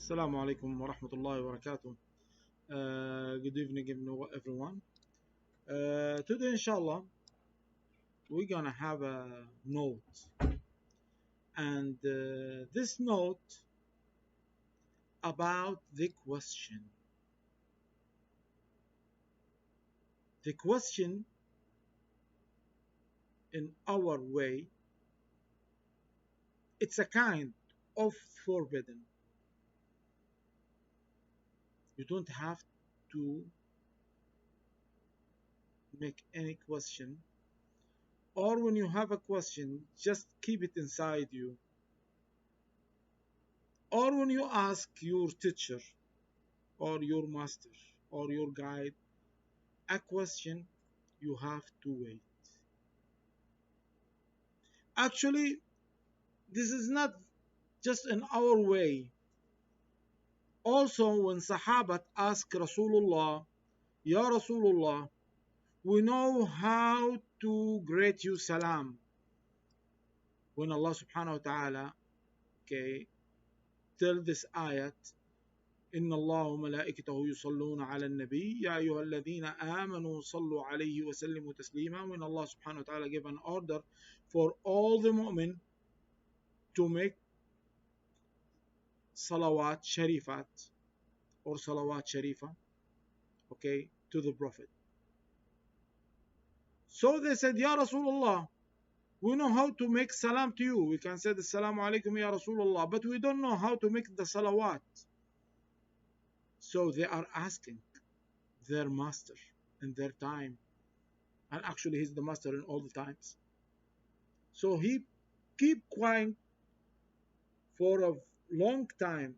Assalamu alaikum wa rahmatullahi wa barakatuh. Good evening, everyone. Today, inshallah, we're gonna have a note, and this note about the question. The question in our way, it's a kind of forbidden. You don't have to make any question, or when you have a question, just keep it inside you. Or when you ask your teacher or your master or your guide a question, you have to wait. Actually, this is not just in our way. Also, when Sahabat ask Rasulullah, Ya Rasulullah, we know how to greet you salam. When Allah subhanahu wa ta'ala, okay, tell this ayat, إن الله وملائكته يصلون على النبي يا أيها الذين آمنوا صلوا عليه وسلموا تسليما. When Allah subhanahu wa ta'ala gave an order for all the mu'min to make salawat sharifat or salawat sharifa, okay, to the Prophet. So they said, Ya Rasulullah, we know how to make salam to you. We can say the Assalamu alaikum Ya Rasulullah, but we don't know how to make the salawat. So they are asking their master in their time. And actually he's the master in all the times. So he keep quiet for a long time.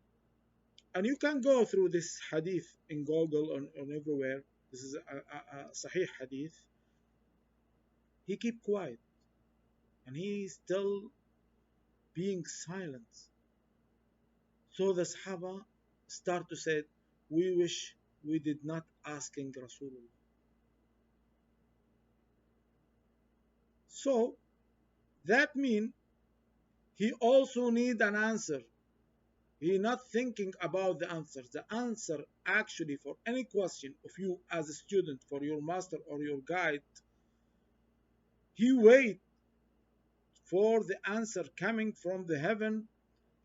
And you can go through this hadith in Google and everywhere. This is a sahih hadith. He keep quiet. And he is still being silent. So the Sahaba start to say, we wish we did not asking Rasulullah. So that means he also need an answer. He not thinking about the answer. The answer actually for any question of you as a student, for your master or your guide, he wait for the answer coming from the heaven,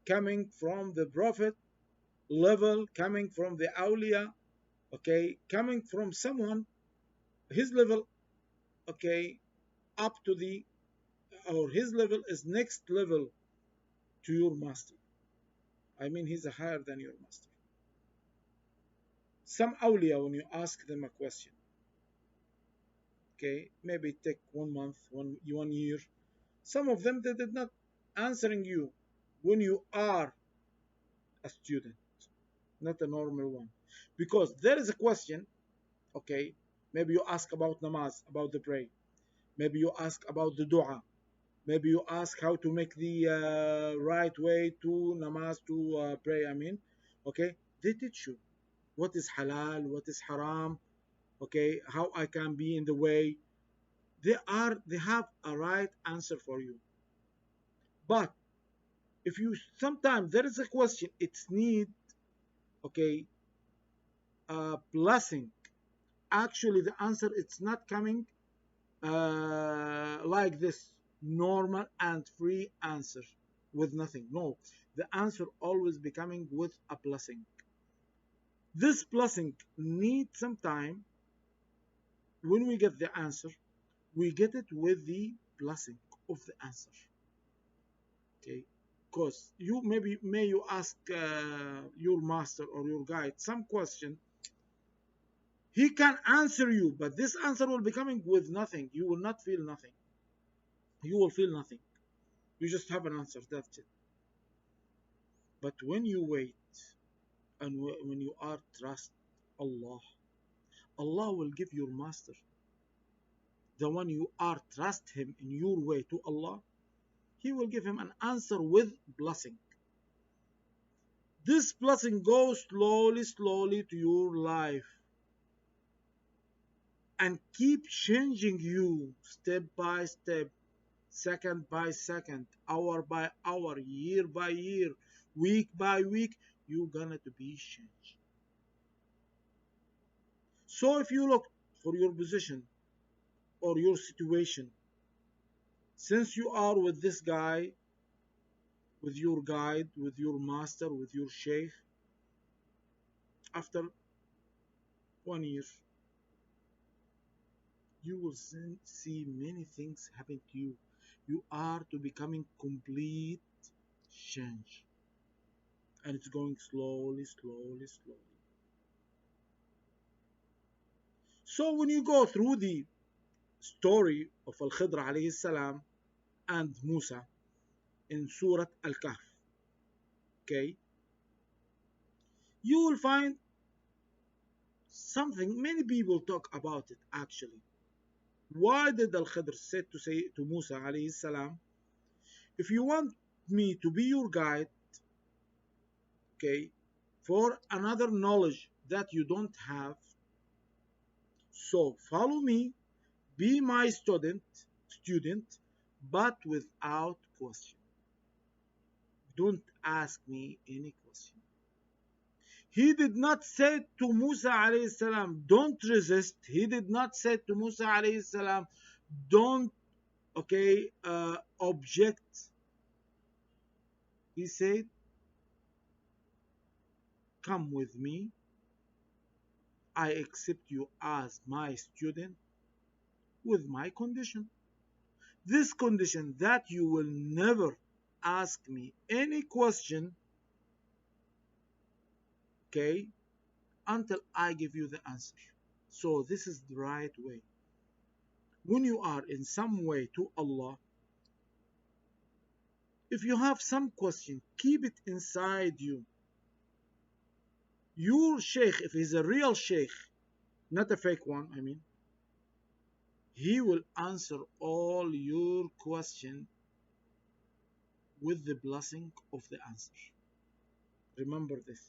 coming from the prophet level, coming from the awliya, okay, coming from someone, his level, okay, up to the, or his level is next level to your master. I mean, he's higher than your master. Some awliya, when you ask them a question, okay, maybe take 1 month, one year, some of them they did not answering you when you are a student, not a normal one, because there is a question, okay, maybe you ask about namaz, about the prayer, maybe you ask about the dua, maybe you ask how to make the right way to namaz, to pray, I mean, okay, they teach you what is halal, what is haram, okay, how I can be in the way. They have a right answer for you. But if you sometimes there is a question, it's need, okay, a blessing. Actually, the answer it's not coming like this normal and free answer with nothing. No, the answer always becoming with a blessing. This blessing needs some time. When we get the answer, we get it with the blessing of the answer. Okay, because you may you ask your master or your guide some question, he can answer you, but this answer will be coming with nothing. You will not feel nothing. You will feel nothing. You just have an answer, that's it. But when you wait and when you are trust Allah, Allah will give your master, the one you are trust him in your way to Allah, he will give him an answer with blessing. This blessing goes slowly to your life and keep changing you step by step, second by second, hour by hour, year by year, week by week, you're gonna to be changed. So if you look for your position or your situation, since you are with this guy, with your guide, with your master, with your sheikh, after 1 year, you will see many things happen to you. You are to becoming complete change, and it's going slowly, slowly, slowly. So when you go through the story of Al-Khidr alayhi salam and Musa in Surah Al-Kahf, okay, you will find something many people talk about it actually. Why did Al-Khidr say to Musa alayhi salam, if you want me to be your guide, okay, for another knowledge that you don't have, so follow me, be my student, but without question. Don't ask me any question. He did not say to Musa alayhi salam, don't resist. He did not say to Musa alayhi salam, don't, okay, object. He said, come with me. I accept you as my student with my condition. This condition that you will never ask me any question, okay, until I give you the answer. So this is the right way. When you are in some way to Allah, if you have some question, keep it inside you. Your sheikh, if he's a real sheikh, not a fake one, I mean, he will answer all your question with the blessing of the answer. Remember this.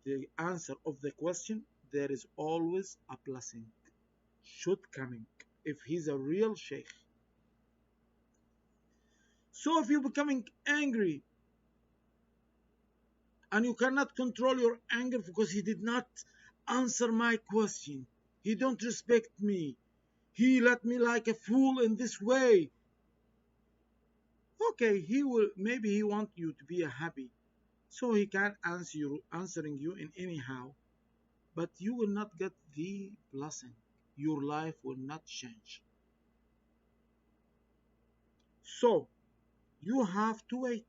The answer of the question, there is always a blessing should coming if he's a real sheikh. So if you're becoming angry and you cannot control your anger because he did not answer my question, he don't respect me, he let me like a fool in this way, okay, he will, maybe he want you to be happy, so he can answering you in anyhow, but you will not get the blessing. Your life will not change. So you have to wait.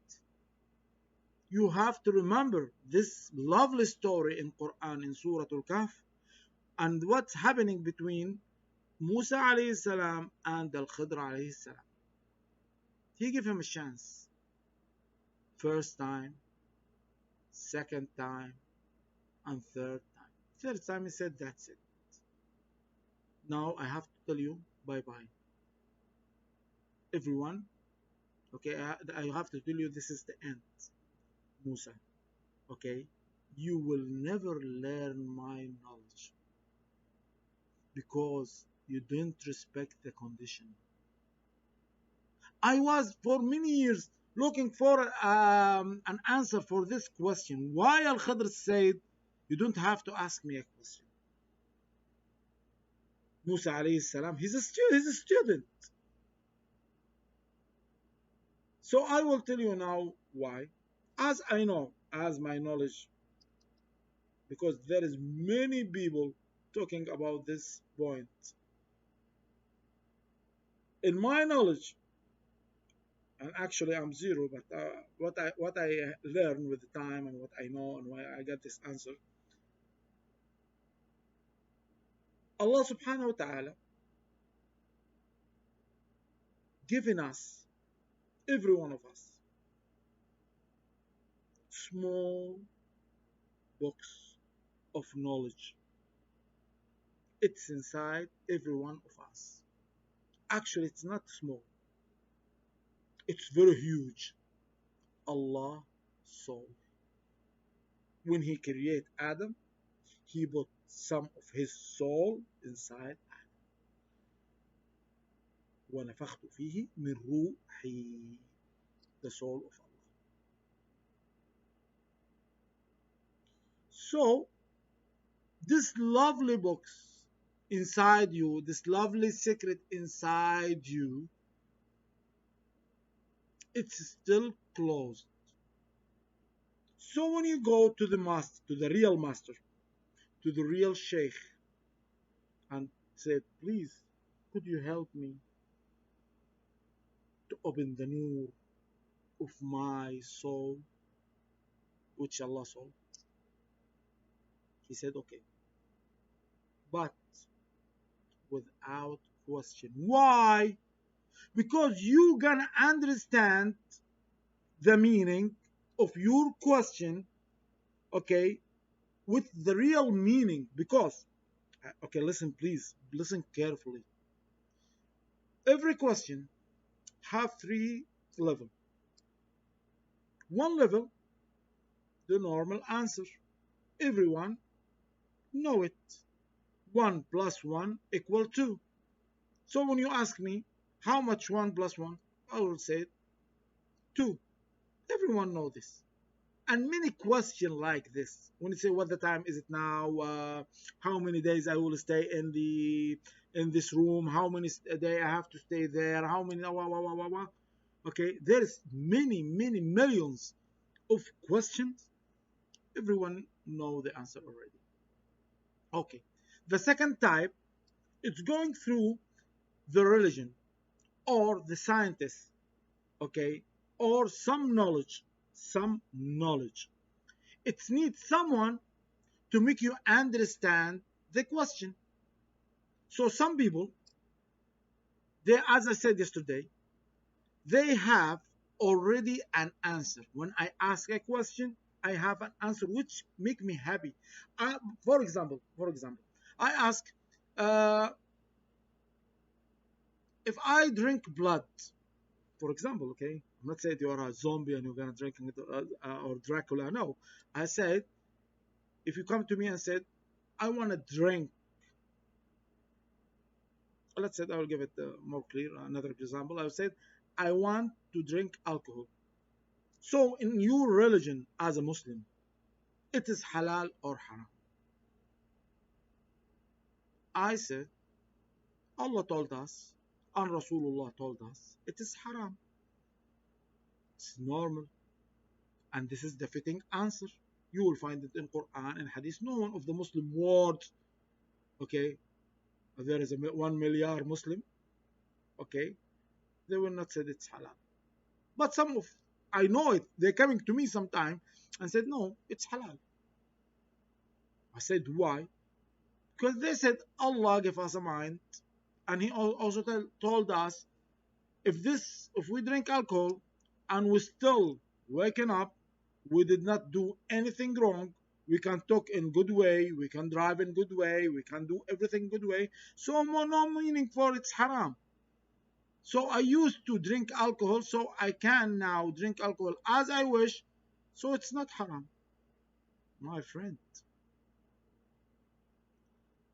You have to remember this lovely story in Quran in Surah Al-Kahf and what's happening between Musa alayhi salam and Al-Khidr alayhi salam. He gave him a chance. First time, second time, and third time. Third time he said, that's it. Now I have to tell you bye-bye. Everyone, okay, I have to tell you this is the end, Musa. Okay, you will never learn my knowledge because you didn't respect the condition. I was for many years looking for an answer for this question. Why Al Khidr said, you don't have to ask me a question. Musa alayhi salam, he's a student. So I will tell you now why. As I know, as my knowledge, because there is many people talking about this point. In my knowledge, and actually I'm zero, but what I learn with the time and what I know and why I got this answer, Allah subhanahu wa ta'ala given us, every one of us, small box of knowledge. It's inside every one of us. Actually, it's not small. It's very huge. Allah saw. When He created Adam, He put some of His soul inside Adam. وَنَفَخْتُ فِيهِ مِنْ رُوحِي, the soul of Allah. So this lovely box inside you, this lovely secret inside you, it's still closed. So when you go to the master, to the real master, to the real sheikh, and say, please, could you help me to open the nur of my soul, which Allah saw? He said, okay, but without question. Why? Because you gonna understand the meaning of your question, okay, with the real meaning. Because, okay, listen, please, listen carefully. Every question have three levels. One level, the normal answer. Everyone know it. 1 plus 1 equal 2. So when you ask me how much 1 plus 1, I will say 2. Everyone know this. And many questions like this. When you say what the time is it now, how many days I will stay in this room, how many days I have to stay there, how many okay, there's many millions of questions. Everyone know the answer already. Okay. The second type, it's going through the religion or the scientist, okay, or some knowledge, some knowledge. It needs someone to make you understand the question. So some people, they, as I said yesterday, they have already an answer. When I ask a question, I have an answer which make me happy. For example, I ask, uh, if I drink blood, for example, okay, I'm not saying you are a zombie and you're gonna drink it, or Dracula. No, I said if you come to me and said I want to drink, let's say I will give it more clear. Another example, I said I want to drink alcohol. So in your religion as a Muslim, it is halal or haram? I said Allah told us and Rasulullah told us it is haram. It's normal, and this is the fitting answer. You will find it in Quran and Hadith. No one of the Muslim world, okay, there is a 1 million Muslim, okay, they will not say it's halal. But some of, I know it, they're coming to me sometime and said, no, it's halal. I said, why? Because they said Allah gave us a mind, and He also told us if we drink alcohol and we still waking up, we did not do anything wrong. We can talk in good way, we can drive in good way, we can do everything good way. So no meaning for it's haram. So I used to drink alcohol, so I can now drink alcohol as I wish. So it's not haram, my friend.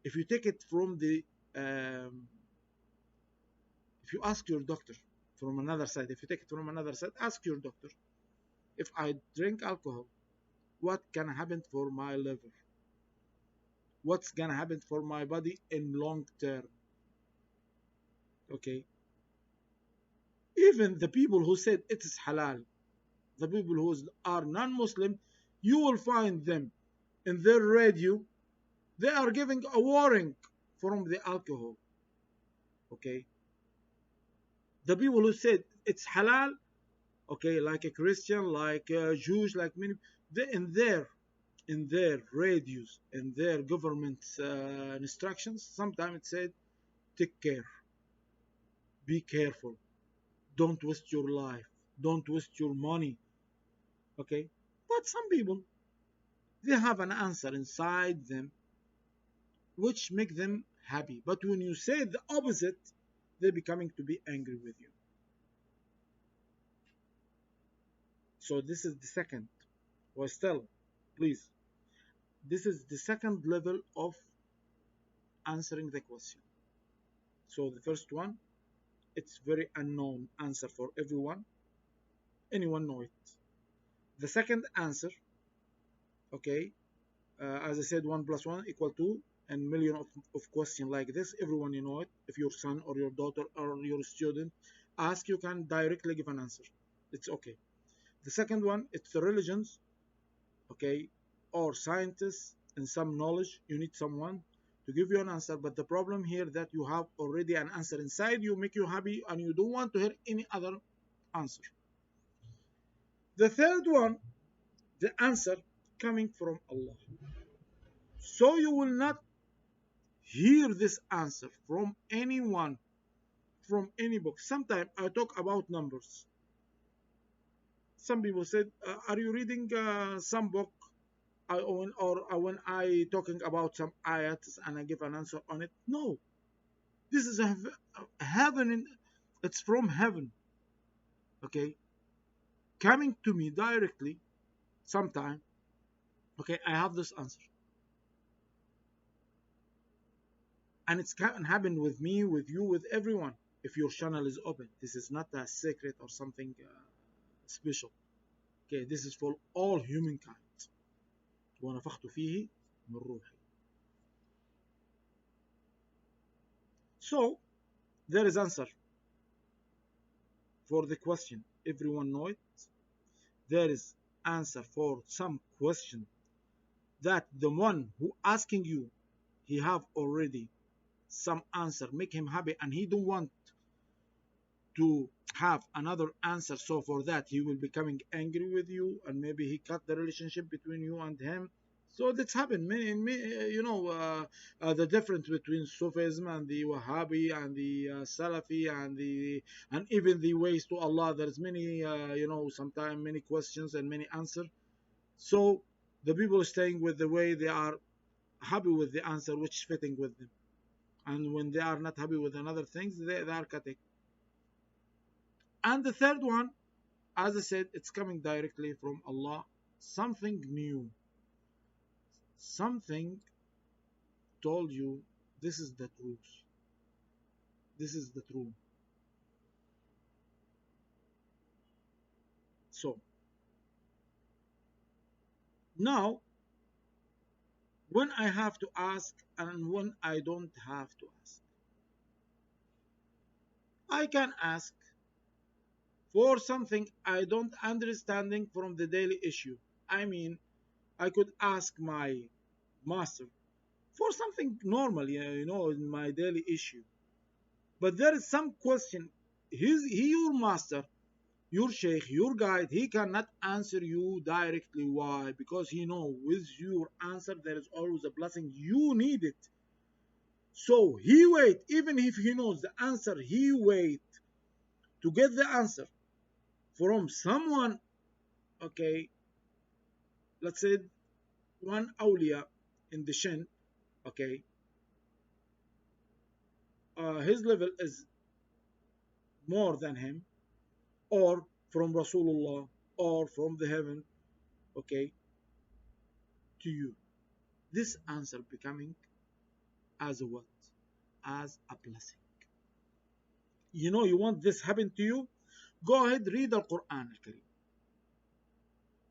If you take it from the, if you ask your doctor from another side, if you take it from another side, ask your doctor, if I drink alcohol, what can happen for my liver? What's gonna happen for my body in long term? Okay. Even the people who said it is halal, the people who are non-Muslim, you will find them in their radio. They are giving a warning from the alcohol. Okay. The people who said it's halal, okay, like a Christian, like Jews, like many, they in their radios, in their government instructions, sometimes it said, take care, be careful, don't waste your life, don't waste your money. Okay. But some people, they have an answer inside them which make them happy. But when you say the opposite, they're becoming to be angry with you. So this is the second. Well, still, please, this is the second level of answering the question. So the first one, it's very unknown answer for everyone. Anyone know it. The second answer, okay, As I said, 1 plus 1 equal 2, and million of questions like this. Everyone you know it. If your son or your daughter or your student ask, you can directly give an answer. It's okay. The second one, it's the religions, okay, or scientists and some knowledge. You need someone to give you an answer. But the problem here that you have already an answer inside you, make you happy, and you don't want to hear any other answer. The third one, the answer coming from Allah. So you will not hear this answer from anyone, from any book. Sometimes I talk about numbers. Some people said, "Are you reading some book?" Or when I talking about some ayats and I give an answer on it. No, this is a heaven. It's from heaven. Okay, coming to me directly. Sometime. Okay, I have this answer, and it's can happen with me, with you, with everyone. If your channel is open, this is not a secret or something special. Okay, this is for all humankind. ونفخت فيه من روحي. So there is answer for the question. Everyone know it. There is answer for some question that the one who asking you, he have already some answer, make him happy, and he don't want to have another answer. So for that, he will becoming angry with you, and maybe he cut the relationship between you and him. So that's happened. The difference between Sufism and the Wahhabi and the Salafi and even the ways to Allah. There's many, sometimes many questions and many answers. So the people staying with the way they are happy with the answer which is fitting with them, and when they are not happy with another things, they are cutting. And the third one, as I said, it's coming directly from Allah. Something new. Something told you this is the truth. This is the truth. So now, when I have to ask and when I don't have to ask, I can ask for something I don't understanding from the daily issue. I mean, I could ask my master for something normal, in my daily issue. But there is some question. He your master, your sheikh, your guide, he cannot answer you directly. Why? Because he know with your answer there is always a blessing. You need it. So he wait, even if he knows the answer, he wait to get the answer from someone. Okay, let's say one awliya in the shin. Okay, his level is more than him, or from Rasulullah, or from the heaven. Okay, to you, this answer becoming as a what? As a blessing. You want this happen to you? Go ahead, read the Quran al-Karim.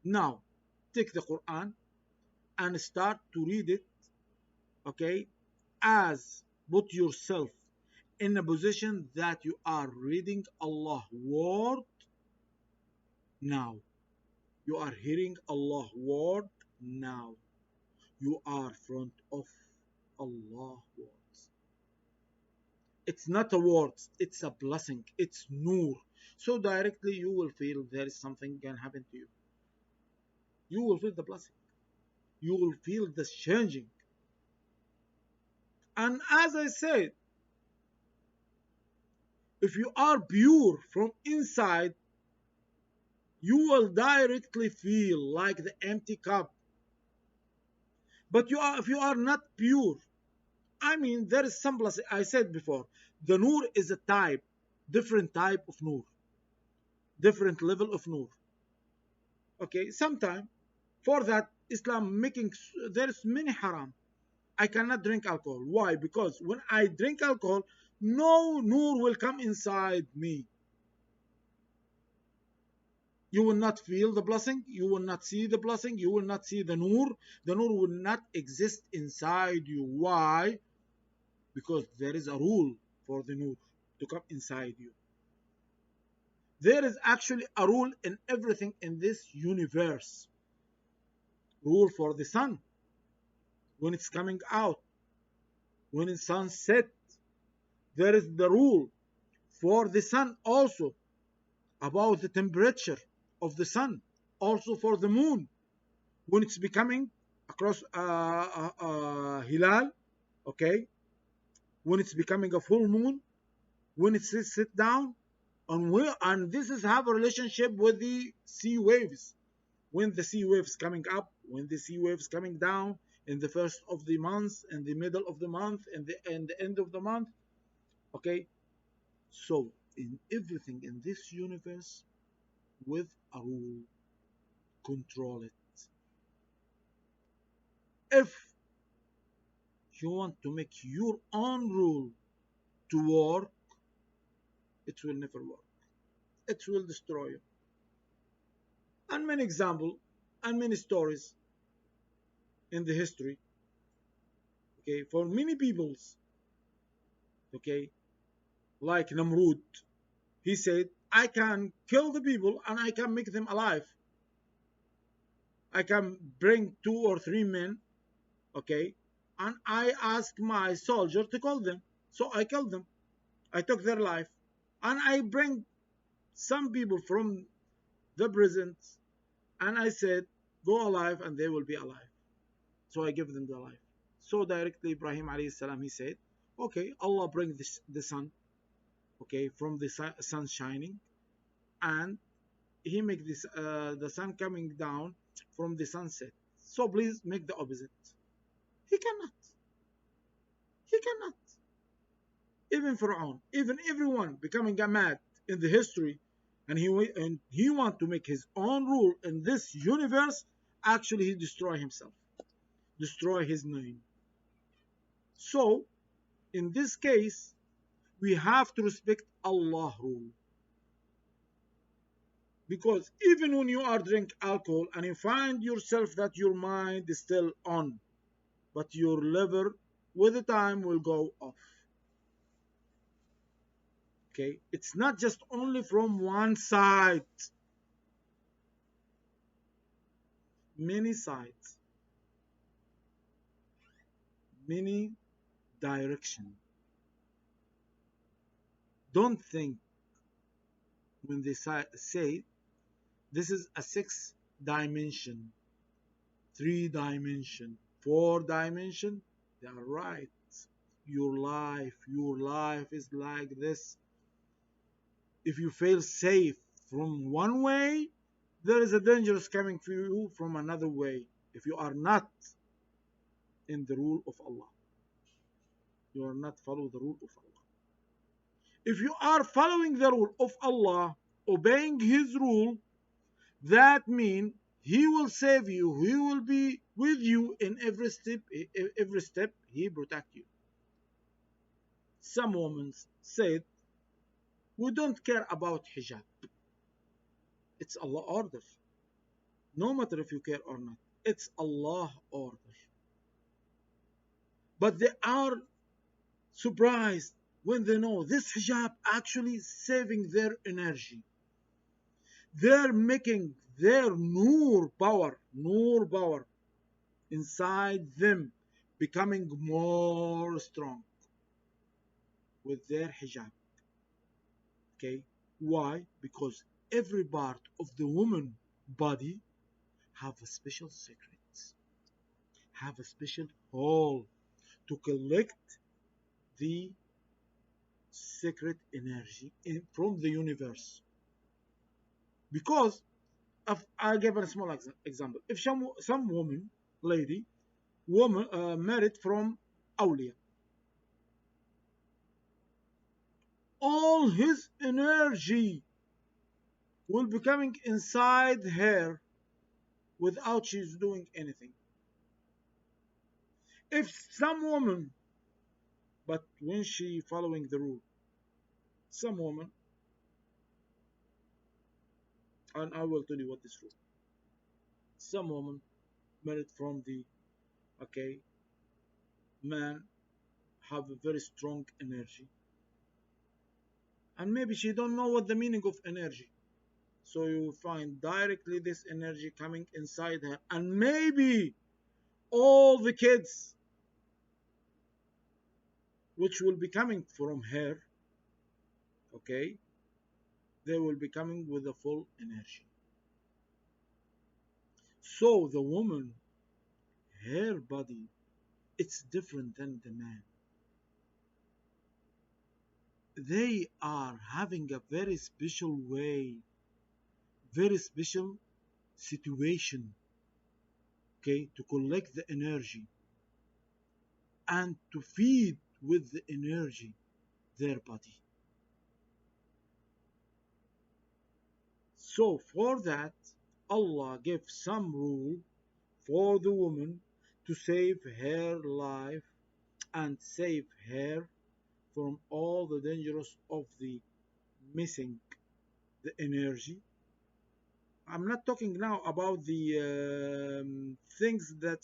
Now, take the Quran and start to read it, okay, as put yourself in a position that you are reading Allah word now. You are hearing Allah word now. You are front of Allah words. It's not a word, it's a blessing, it's nur. So directly you will feel there is something can happen to you. You will feel the blessing. You will feel the changing. And as I said, if you are pure from inside, you will directly feel like the empty cup. But if you are not pure, I mean, there is some blessing. I said before, the nur is a type, different type of nur, different level of nur. Okay, sometime for that Islam making there is many haram. I cannot drink alcohol. Why? Because when I drink alcohol, no nur will come inside me. You will not feel the blessing, you will not see the blessing, you will not see the nur. The nur will not exist inside you. Why? Because there is a rule for the nur to come inside you. There is actually a rule in everything in this universe. Rule for the sun when it's coming out, when it's sunset. There is the rule for the sun also about the temperature of the sun, also for the moon when it's becoming across hilal, okay, when it's becoming a full moon, when it sit down, and this is have a relationship with the sea waves. When the sea waves coming up, when the sea waves coming down, in the first of the month, in the middle of the month, and the end of the month, okay. So in everything in this universe, with a rule, control it. If you want to make your own rule to work, it will never work. It will destroy you. And many examples and many stories in the history, okay, for many peoples, okay, like Namrud, he said, I can kill the people and I can make them alive. I can bring 2 or 3 men, okay, and I ask my soldier to kill them. So I killed them. I took their life. And I bring some people from the prisons and I said, go alive and they will be alive. So I give them the life. So directly Ibrahim alayhi salam, he said, okay, Allah bring the sun, okay, from the sun shining, and he make this the sun coming down from the sunset. So please make the opposite. He cannot. He cannot. Even Pharaoh, even everyone becoming a mad in the history, and he want to make his own rule in this universe. Actually, he destroy himself, destroy his name. So in this case, we have to respect Allah rule. Because even when you are drink alcohol and you find yourself that your mind is still on, but your liver with the time will go off. Okay, it's not just only from one side, many sides, many direction. Don't think when they say this is a 6 dimension, 3 dimension, 4 dimension, they are right. Your life is like this. If you feel safe from one way, there is a danger coming for you from another way. If you are not in the rule of Allah, you are not follow the rule of Allah. If you are following the rule of Allah, obeying His rule, that means He will save you. He will be with you in every step. Every step, He protect you. Some women said, "We don't care about hijab. It's Allah order. No matter if you care or not, it's Allah order." But they are surprised when they know this hijab actually saving their energy. They're making their nur power inside them becoming more strong with their hijab. Okay, why? Because every part of the woman body have a special secrets, have a special hole to collect the secret energy from the universe. Because I give a small example. If some woman, lady, married from awliya, all his energy will be coming inside her without she's doing anything. If some woman, but when she following the rule, some woman, And I will tell you what is true. Some woman married from the okay man have a very strong energy, and maybe she don't know what the meaning of energy. So you find directly this energy coming inside her, and maybe all the kids which will be coming from her, okay, they will be coming with a full energy. So the woman, her body, it's different than the man. They are having a very special way, very special situation, okay, to collect the energy and to feed with the energy their body. So for that, Allah gave some rule for the woman to save her life and save her from all the dangers of the missing the energy. I'm not talking now about the things that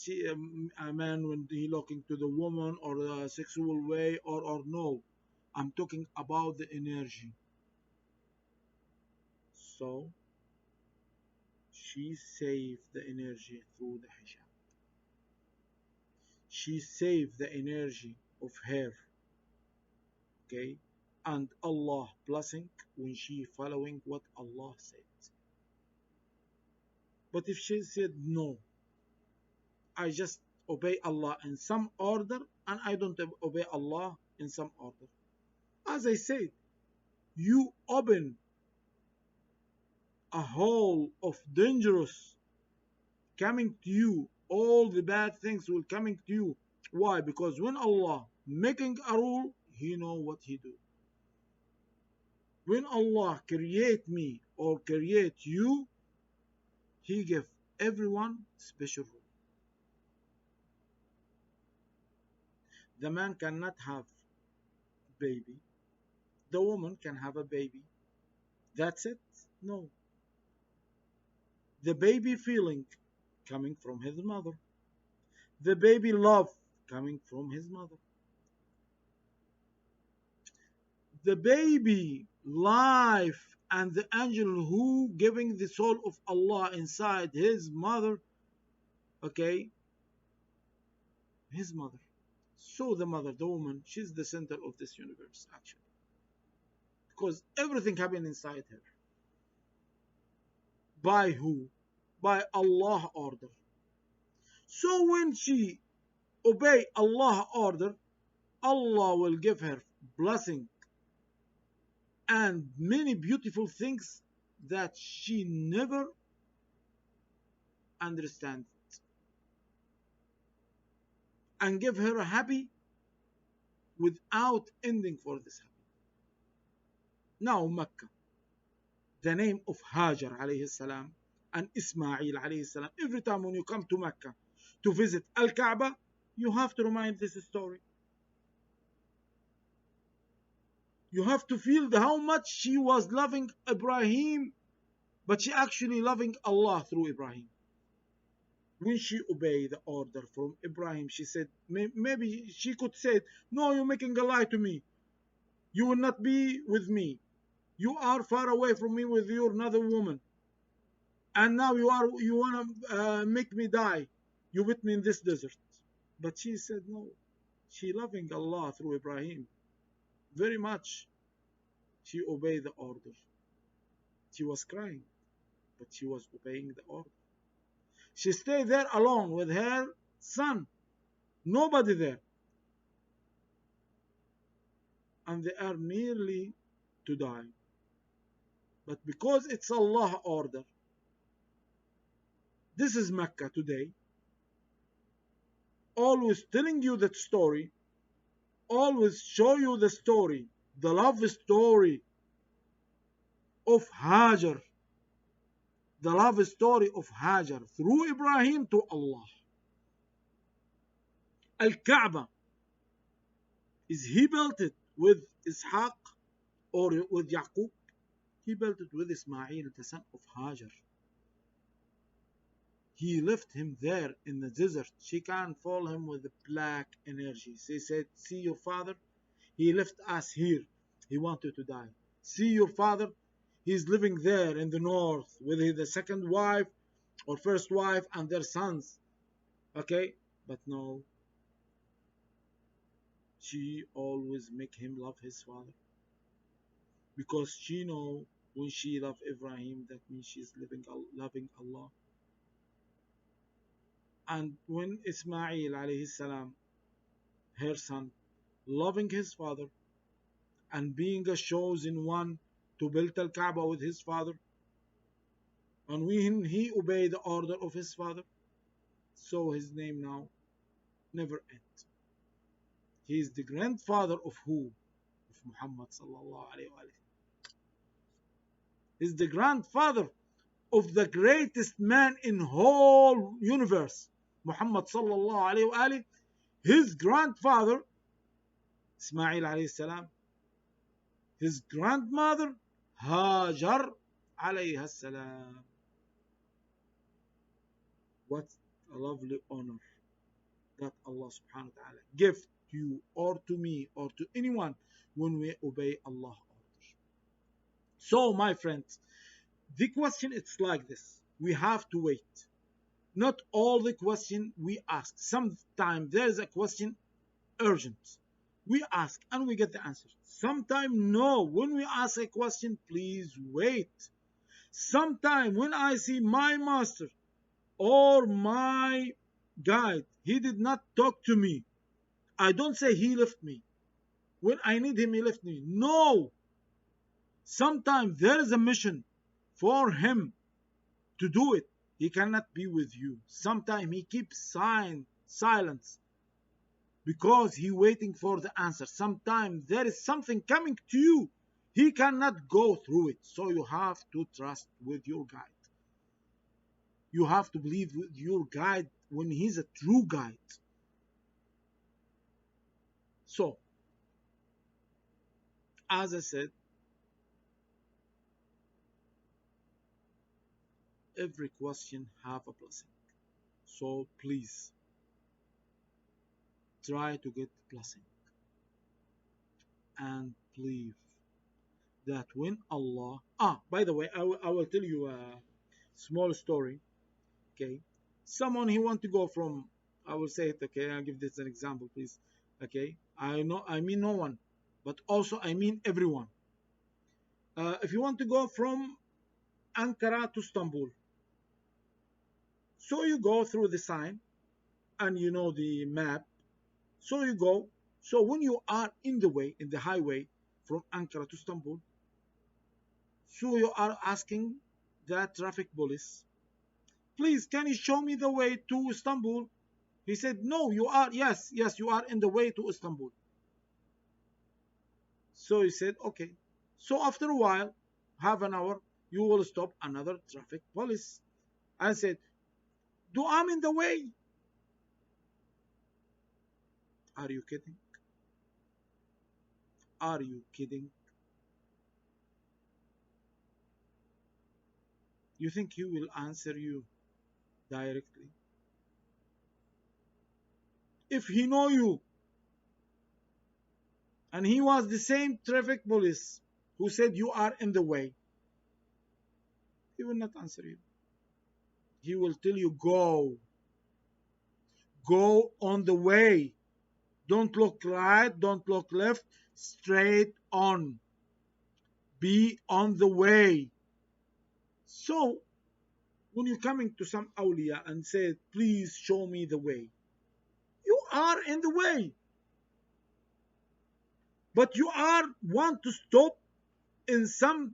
a man when he looking to the woman or a sexual way or no. I'm talking about the energy. So she saved the energy through the hijab. She saved the energy of her, okay, and Allah blessing when she following what Allah said. But if she said no, I just obey Allah in some order and I don't obey Allah in some order. As I said, you open a hole of dangerous coming to you. All the bad things will coming to you. Why? Because when Allah making a rule, He know what He do. When Allah create me or create you, He give everyone special rule. The man cannot have baby. The woman can have a baby. That's it? No. The baby feeling coming from his mother. The baby love coming from his mother. The baby life and the angel who giving the soul of Allah inside his mother, okay, his mother. So the mother, the woman, she's the center of this universe actually. Because everything happened inside her. By who? By Allah order. So when she obey Allah order, Allah will give her blessing and many beautiful things that she never understands, and give her a happy without ending for this happy. Now Mecca, the name of Hajar alayhi salam and Ismail alayhi salam. Every time when you come to Mecca to visit Al-Kaaba, you have to remind this story. You have to feel how much she was loving Ibrahim, but she actually loving Allah through Ibrahim. When she obeyed the order from Ibrahim, she said, maybe she could say, no, you're making a lie to me. You will not be with me. You are far away from me with your another woman. And now you want to make me die. You with me in this desert. But she said no. She loving Allah through Ibrahim very much. She obeyed the order. She was crying, but she was obeying the order. She stayed there alone with her son. Nobody there. And they are nearly to die. But because it's Allah order, this is Mecca today. Always telling you that story. Always show you the story. The love story of Hajar. The love story of Hajar through Ibrahim to Allah. Al-Kaaba, is he built it with Ishaq or with Yaqub? He built it with Ismail, the son of Hajar. He left him there in the desert. She can't follow him with the black energy. She said, see your father? He left us here. He wanted to die. See your father? He's living there in the north with the second wife or first wife and their sons. Okay? But no, she always make him love his father. Because she know when she love Ibrahim, that means she's loving Allah. And when Ismail alayhi salam, her son, loving his father and being a chosen one to build Al Kaaba with his father, and when he obeyed the order of his father, so his name now never ends. He is the grandfather of who? Of Muhammad sallallahu alayhi wa sallam. He is the grandfather of the greatest man in whole universe, Muhammad sallallahu alayhi wa sallam. His grandfather, Ismail alayhi salam, his grandmother, Hajar alayhi salam. What a lovely honor that Allah subhanahu wa ta'ala give to you or to me or to anyone when we obey Allah's orders. So my friends, the question is like this. We have to wait. Not all the question we ask. Sometimes there is a question urgent. We ask and we get the answer. Sometimes no. When we ask a question, please wait. Sometimes when I see my master or my guide, he did not talk to me. I don't say he left me. When I need him, he left me. No. Sometimes there is a mission for him to do it. He cannot be with you. Sometimes he keeps silence because he waiting for the answer. Sometimes there is something coming to you. He cannot go through it. So you have to trust with your guide. You have to believe with your guide when he's a true guide. So, as I said, every question have a blessing. So please try to get the blessing and believe that when Allah, by the way, I will tell you a small story. Okay, someone he want to go from, I will say it. Okay, I'll give this an example, please. Okay, I mean no one, but also I mean everyone. If you want to go from Ankara to Istanbul, so you go through the sign and you know the map. So you go. So when you are in the way, in the highway from Ankara to Istanbul, so you are asking the traffic police, please, can you show me the way to Istanbul? He said, no, you are, yes, you are in the way to Istanbul. So he said, okay. So after a while, half an hour, you will stop another traffic police. I said, do I'm in the way? Are you kidding? Are you kidding? You think he will answer you directly? If he know you, and he was the same traffic police who said you are in the way, he will not answer you. He will tell you, go on the way, don't look right, don't look left, straight on, be on the way. So when you're coming to some awliya and say, please show me the way, you are in the way, but you are want to stop in some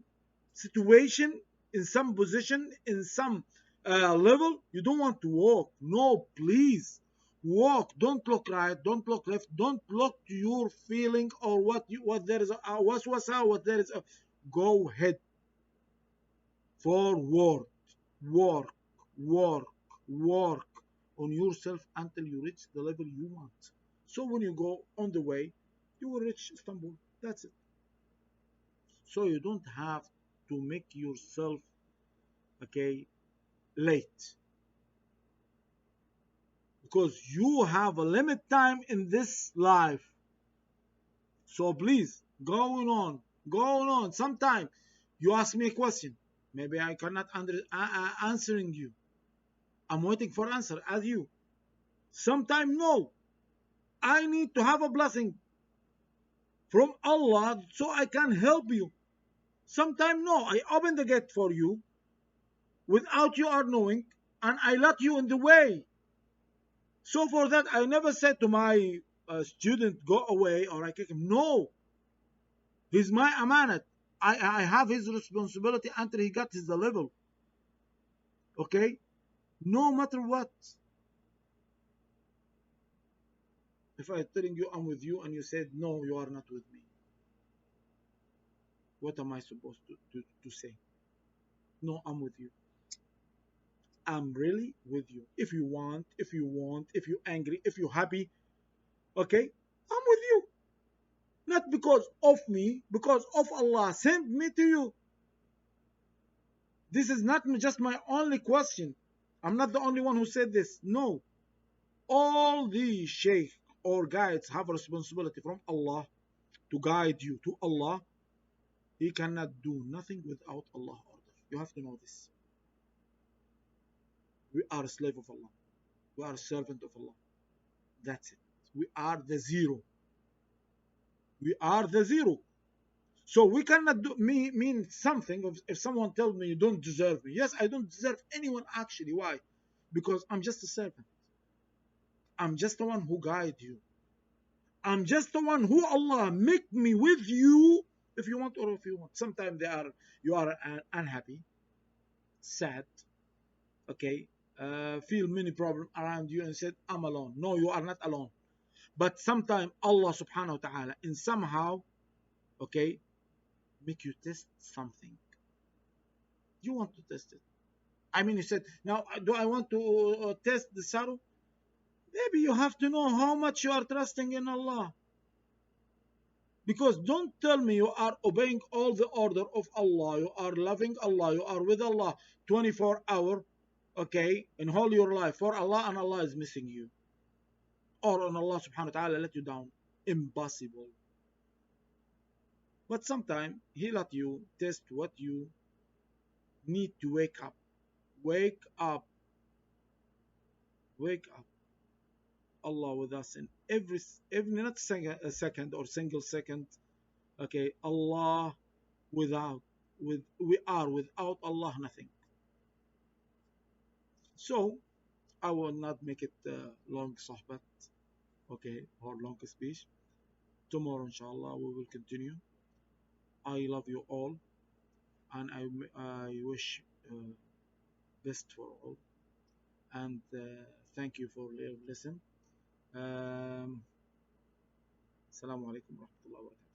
situation, in some position, in some level. You don't want to walk. No, please walk. Don't look right, don't look left, don't look to your feeling or what there is what there is. Go ahead, forward, work, work, work on yourself until you reach the level you want. So when you go on the way, you will reach Istanbul. That's it. So you don't have to make yourself, okay, late, because you have a limit time in this life. So please, going on. Sometime you ask me a question, maybe I cannot answering you. I'm waiting for answer as you. Sometime no, I need to have a blessing from Allah so I can help you. Sometime no, I open the gate for you without you are knowing, and I let you in the way. So for that, I never said to my student, go away or I kick him. No, he's my amanat. I have his responsibility until he got his level. Okay? No matter what. If I'm telling you I'm with you and you said, no, you are not with me, what am I supposed to say? No, I'm with you. I'm really with you. If you want, if you're angry, if you're happy, okay, I'm with you. Not because of me, because of Allah sent me to you. This is not just my only question. I'm not the only one who said this. No. All the sheikh or guides have a responsibility from Allah to guide you to Allah. He cannot do nothing without Allah order. You have to know this. We are a slave of Allah. We are a servant of Allah. That's it. We are the zero. We are the zero. So we cannot do mean something if someone tells me you don't deserve me. Yes, I don't deserve anyone actually. Why? Because I'm just a servant. I'm just the one who guide you. I'm just the one who Allah make me with you if you want or if you want. Sometimes you are unhappy, sad, okay, feel many problems around you and said, I'm alone. No, you are not alone. But sometimes Allah subhanahu wa ta'ala in somehow, okay, make you test something. You want to test it. I mean, you said, now, do I want to test the sorrow? Maybe you have to know how much you are trusting in Allah. Because don't tell me you are obeying all the order of Allah, you are loving Allah, you are with Allah 24 hours, okay, in whole your life for Allah, and Allah is missing you. Or on Allah subhanahu wa ta'ala let you down. Impossible. But sometimes He let you test what you need to wake up. Wake up. Wake up. Allah with us in every not a second or single second. Okay, Allah we are without Allah nothing. So I will not make it long sohbat, okay, or long speech. Tomorrow, inshallah, we will continue. I love you all, and I wish best for all. And thank you for listening. Assalamu alaikum wa rahmatullahi wa barakatuh.